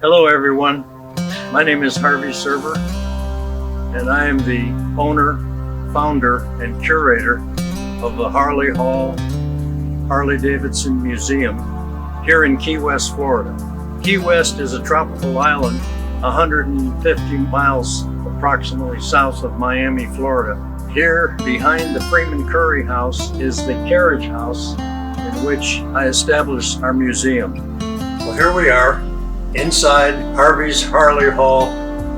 Hello everyone, my name is Harvey Server and I am the owner, founder, and curator of the Harley Hall Harley Davidson Museum here in Key West, Florida. Key West is a tropical island 150 miles approximately south of Miami, Florida. Here behind the Freeman Curry House is the carriage house in which I established our museum. Well, here we are inside Harvey's Harley Hall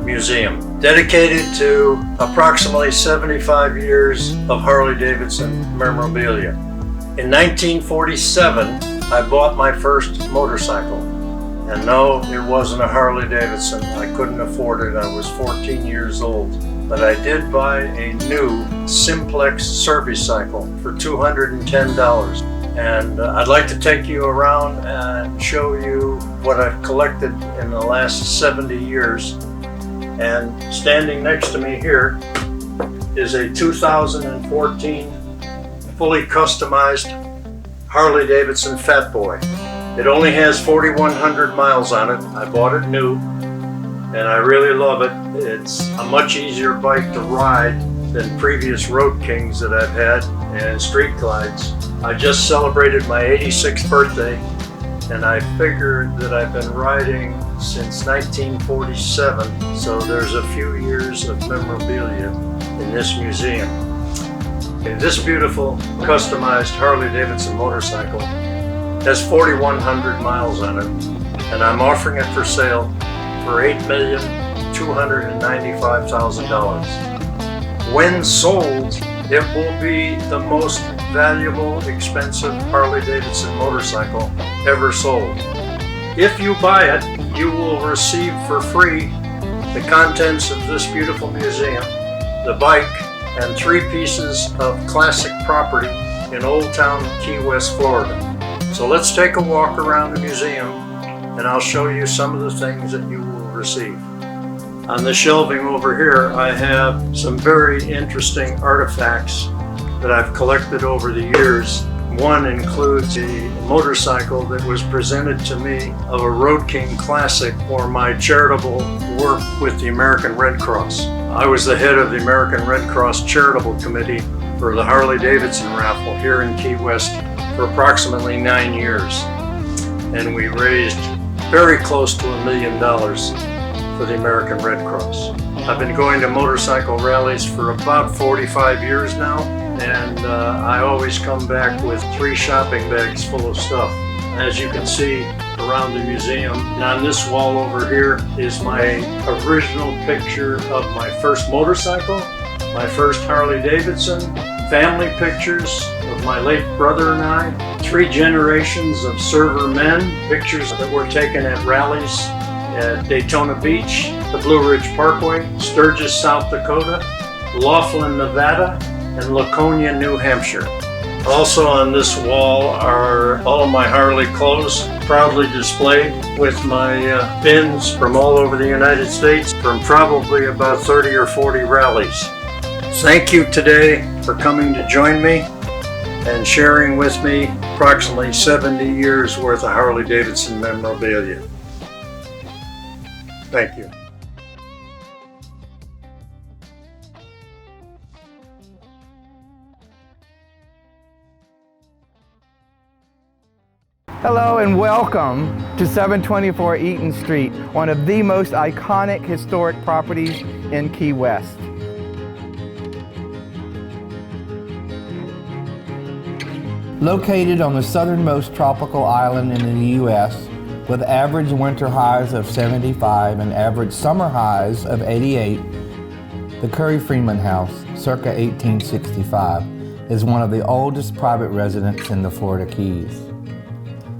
Museum, dedicated to approximately 75 years of Harley Davidson memorabilia. In 1947, I bought my first motorcycle. And no, it wasn't a Harley Davidson. I couldn't afford it. I was 14 years old. But I did buy a new Simplex service cycle for $210. And I'd like to take you around and show you what I've collected in the last 70 years. And standing next to me here is a 2014 fully customized Harley Davidson Fat Boy. It only has 4,100 miles on it. I bought it new and I really love it. It's a much easier bike to ride than previous Road Kings that I've had and Street Glides. I just celebrated my 86th birthday and I figured that I've been riding since 1947, so there's a few years of memorabilia in this museum. Okay, this beautiful customized Harley Davidson motorcycle has 4,100 miles on it, and I'm offering it for sale for $8,295,000. When sold, it will be the most valuable, expensive Harley Davidson motorcycle ever sold. If you buy it, you will receive for free the contents of this beautiful museum, the bike, and 3 pieces of classic property in Old Town Key West, Florida. So let's take a walk around the museum and I'll show you some of the things that you will receive. On the shelving over here, I have some very interesting artifacts that I've collected over the years. One includes a motorcycle that was presented to me of a Road King Classic for my charitable work with the American Red Cross. I was the head of the American Red Cross Charitable Committee for the Harley Davidson raffle here in Key West for approximately 9 years. And we raised very close to $1 million for the American Red Cross. I've been going to motorcycle rallies for about 45 years now, and I always come back with 3 shopping bags full of stuff. As you can see around the museum, and on this wall over here is my original picture of my first motorcycle, my first Harley Davidson, family pictures of my late brother and I, 3 generations of server men, pictures that were taken at rallies at Daytona Beach, the Blue Ridge Parkway, Sturgis, South Dakota, Laughlin, Nevada, and Laconia, New Hampshire. Also on this wall are all of my Harley clothes, proudly displayed with my bins from all over the United States, from probably about 30 or 40 rallies. Thank you today for coming to join me and sharing with me approximately 70 years worth of Harley Davidson memorabilia. Thank you. Hello and welcome to 724 Eaton Street, one of the most iconic historic properties in Key West. Located on the southernmost tropical island in the U.S., with average winter highs of 75 and average summer highs of 88, the Curry-Freeman House, circa 1865, is one of the oldest private residences in the Florida Keys.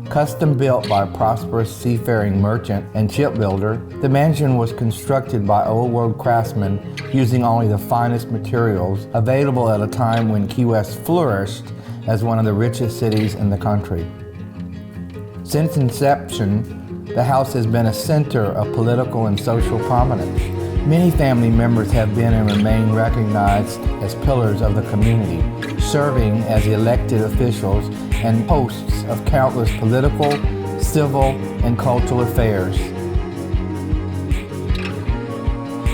Custom built by a prosperous seafaring merchant and shipbuilder, the mansion was constructed by old world craftsmen using only the finest materials available at a time when Key West flourished as one of the richest cities in the country. Since inception, the house has been a center of political and social prominence. Many family members have been and remain recognized as pillars of the community, serving as elected officials and hosts of countless political, civil, and cultural affairs.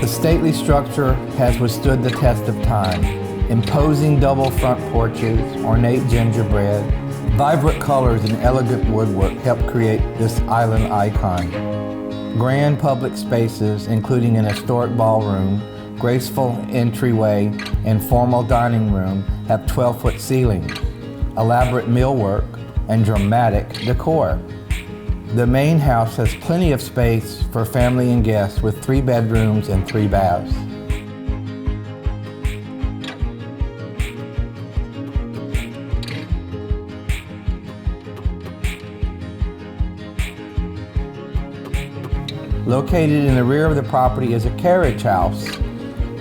The stately structure has withstood the test of time. Imposing double front porches, ornate gingerbread, vibrant colors and elegant woodwork help create this island icon. Grand public spaces, including an historic ballroom, graceful entryway, and formal dining room, have 12-foot ceilings, elaborate millwork, and dramatic decor. The main house has plenty of space for family and guests with 3 bedrooms and 3 baths. Located in the rear of the property is a carriage house.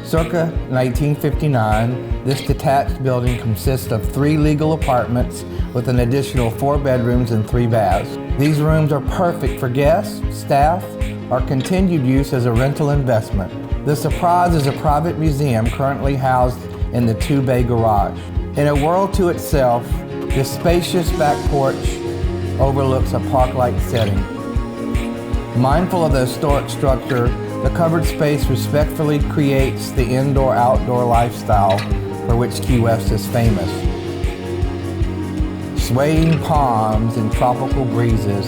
Circa 1959, this detached building consists of 3 legal apartments with an additional 4 bedrooms and 3 baths. These rooms are perfect for guests, staff, or continued use as a rental investment. The Surprise is a private museum currently housed in the 2-bay garage. In a world to itself, this spacious back porch overlooks a park-like setting. Mindful of the historic structure, the covered space respectfully creates the indoor-outdoor lifestyle for which Key West is famous. Swaying palms and tropical breezes,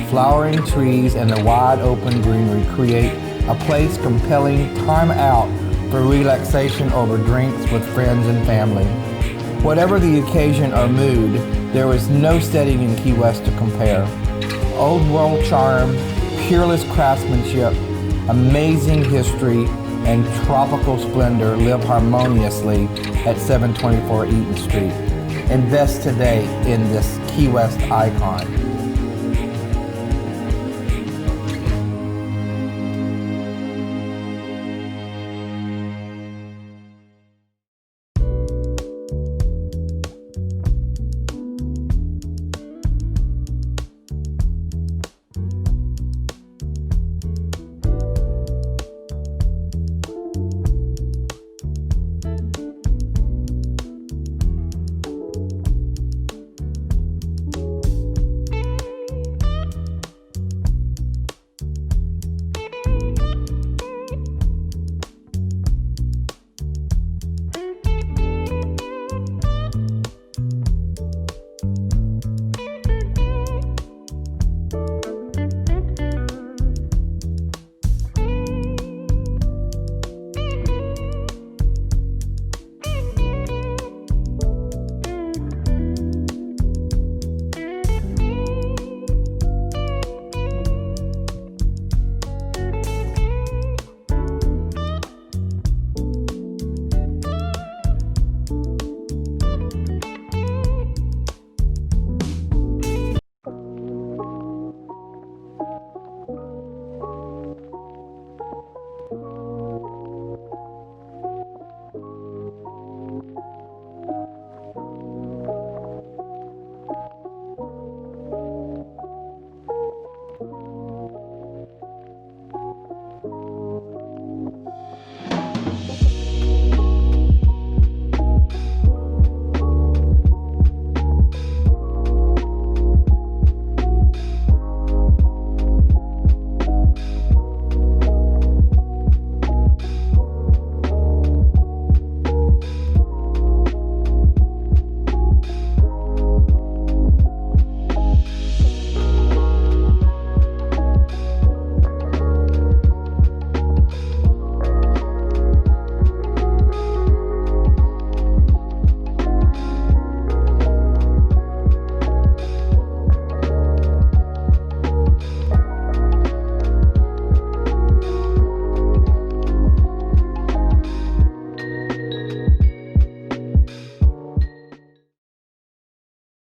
flowering trees, and the wide open greenery create a place compelling time out for relaxation over drinks with friends and family. Whatever the occasion or mood, there is no setting in Key West to compare. Old world charm, peerless craftsmanship, amazing history, and tropical splendor live harmoniously at 724 Eaton Street. Invest today in this Key West icon.